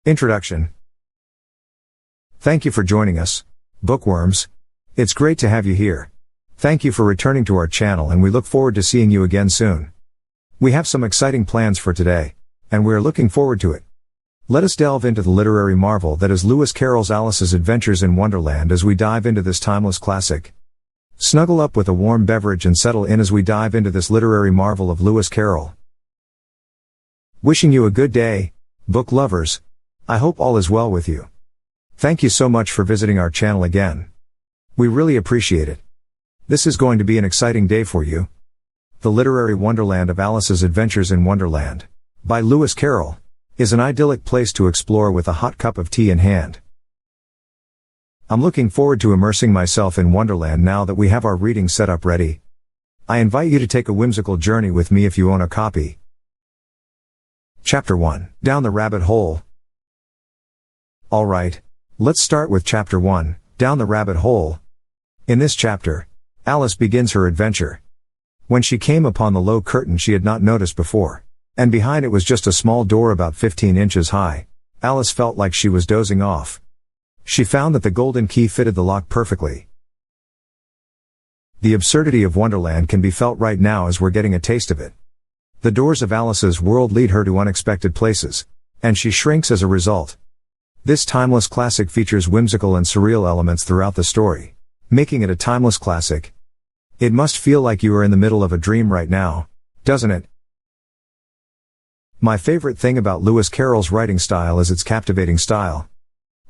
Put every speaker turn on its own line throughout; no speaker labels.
Introduction. Thank you for joining us, bookworms. It's great to have you here. Thank you for returning to our channel, and we look forward to seeing you again soon. We have some exciting plans for today, and we are looking forward to it. Let us delve into the literary marvel that is Lewis Carroll's Alice's Adventures in Wonderland as we dive into this timeless classic. Snuggle up with a warm beverage and settle in as we dive into this literary marvel of Lewis Carroll. Wishing you a good day, book lovers. I hope all is well with you. Thank you so much for visiting our channel again. We really appreciate it. This is going to be an exciting day for you. The literary wonderland of Alice's Adventures in Wonderland, by Lewis Carroll, is an idyllic place to explore with a hot cup of tea in hand. I'm looking forward to immersing myself in Wonderland now that we have our reading set up ready. I invite you to take a whimsical journey with me if you own a copy. Chapter 1. Down the Rabbit Hole. Alright, let's start with Chapter 1, Down the Rabbit Hole. In this chapter, Alice begins her adventure. When she came upon the low curtain she had not noticed before, and behind it was just a small door about 15 inches high, Alice felt like she was dozing off. She found that the golden key fitted the lock perfectly. The absurdity of Wonderland can be felt right now as we're getting a taste of it. The doors of Alice's world lead her to unexpected places, and she shrinks as a result. This timeless classic features whimsical and surreal elements throughout the story, making it a timeless classic. It must feel like you are in the middle of a dream right now, doesn't it? My favorite thing about Lewis Carroll's writing style is its captivating style.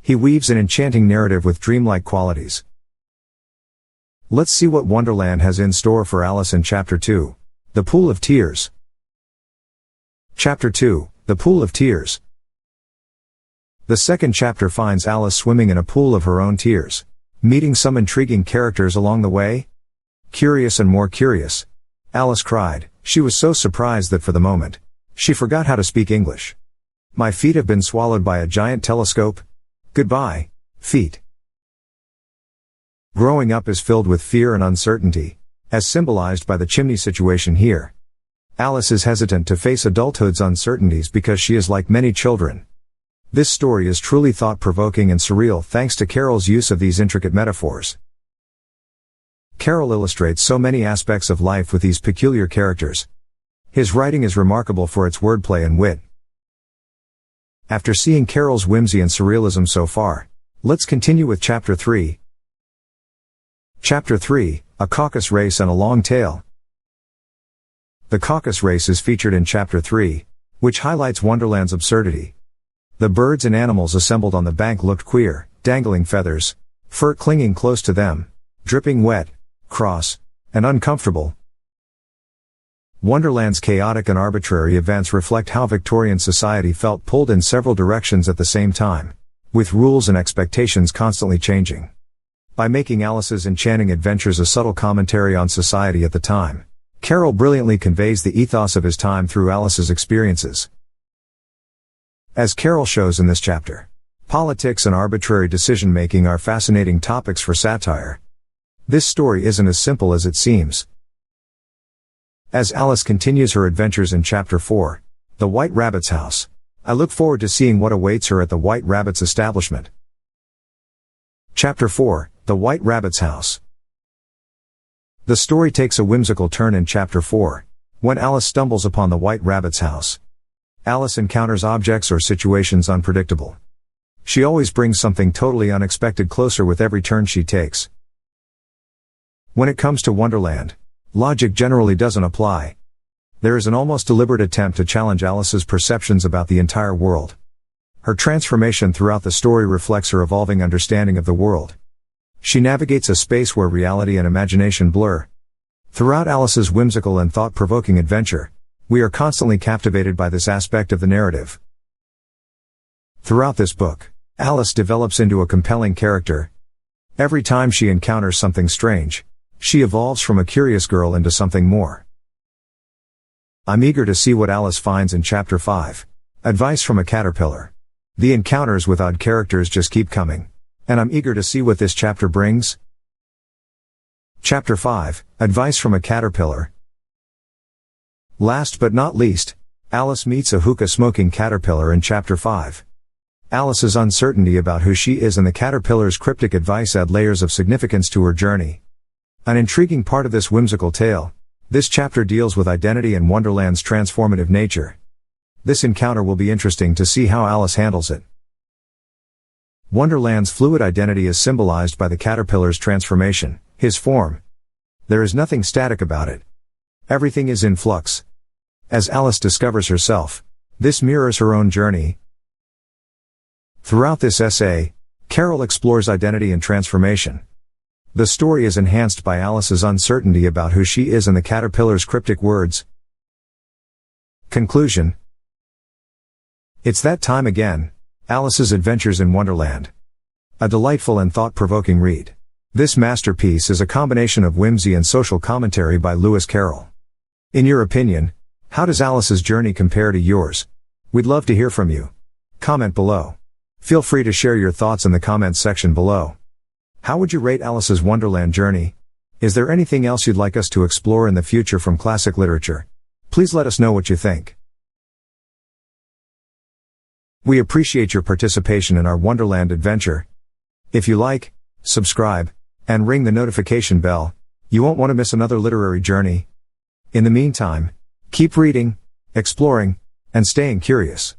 He weaves an enchanting narrative with dreamlike qualities. Let's see what Wonderland has in store for Alice in Chapter 2, The Pool of Tears. Chapter 2, The Pool of Tears. The second chapter finds Alice swimming in a pool of her own tears, meeting some intriguing characters along the way. Curious and more curious, Alice cried. She was so surprised that for the moment, she forgot how to speak English. My feet have been swallowed by a giant telescope. Goodbye, feet. Growing up is filled with fear and uncertainty, as symbolized by the chimney situation here. Alice is hesitant to face adulthood's uncertainties because she is like many children. This story is truly thought-provoking and surreal thanks to Carroll's use of these intricate metaphors. Carroll illustrates so many aspects of life with these peculiar characters. His writing is remarkable for its wordplay and wit. After seeing Carroll's whimsy and surrealism so far, let's continue with Chapter 3. Chapter 3, A Caucus Race and a Long Tale. The caucus race is featured in Chapter 3, which highlights Wonderland's absurdity. The birds and animals assembled on the bank looked queer, dangling feathers, fur clinging close to them, dripping wet, cross, and uncomfortable. Wonderland's chaotic and arbitrary events reflect how Victorian society felt pulled in several directions at the same time, with rules and expectations constantly changing. By making Alice's enchanting adventures a subtle commentary on society at the time, Carroll brilliantly conveys the ethos of his time through Alice's experiences. As Carroll shows in this chapter, politics and arbitrary decision-making are fascinating topics for satire. This story isn't as simple as it seems. As Alice continues her adventures in Chapter 4, The White Rabbit's House, I look forward to seeing what awaits her at the White Rabbit's establishment. Chapter 4, The White Rabbit's House. The story takes a whimsical turn in Chapter 4, when Alice stumbles upon the White Rabbit's house. Alice encounters objects or situations unpredictable. She always brings something totally unexpected closer with every turn she takes. When it comes to Wonderland, logic generally doesn't apply. There is an almost deliberate attempt to challenge Alice's perceptions about the entire world. Her transformation throughout the story reflects her evolving understanding of the world. She navigates a space where reality and imagination blur. Throughout Alice's whimsical and thought-provoking adventure, we are constantly captivated by this aspect of the narrative. Throughout this book, Alice develops into a compelling character. Every time she encounters something strange, she evolves from a curious girl into something more. I'm eager to see what Alice finds in Chapter 5, Advice from a Caterpillar. The encounters with odd characters just keep coming, and I'm eager to see what this chapter brings. Chapter 5, Advice from a Caterpillar. Last but not least, Alice meets a hookah-smoking caterpillar in Chapter 5. Alice's uncertainty about who she is and the caterpillar's cryptic advice add layers of significance to her journey. An intriguing part of this whimsical tale, this chapter deals with identity and Wonderland's transformative nature. This encounter will be interesting to see how Alice handles it. Wonderland's fluid identity is symbolized by the caterpillar's transformation, his form. There is nothing static about it. Everything is in flux. As Alice discovers herself, this mirrors her own journey. Throughout this essay, Carroll explores identity and transformation. The story is enhanced by Alice's uncertainty about who she is and the caterpillar's cryptic words. Conclusion. It's that time again, Alice's Adventures in Wonderland. A delightful and thought-provoking read. This masterpiece is a combination of whimsy and social commentary by Lewis Carroll. In your opinion, how does Alice's journey compare to yours? We'd love to hear from you. Comment below. Feel free to share your thoughts in the comments section below. How would you rate Alice's Wonderland journey? Is there anything else you'd like us to explore in the future from classic literature? Please let us know what you think. We appreciate your participation in our Wonderland adventure. If you like, subscribe, and ring the notification bell, you won't want to miss another literary journey. In the meantime, keep reading, exploring, and staying curious.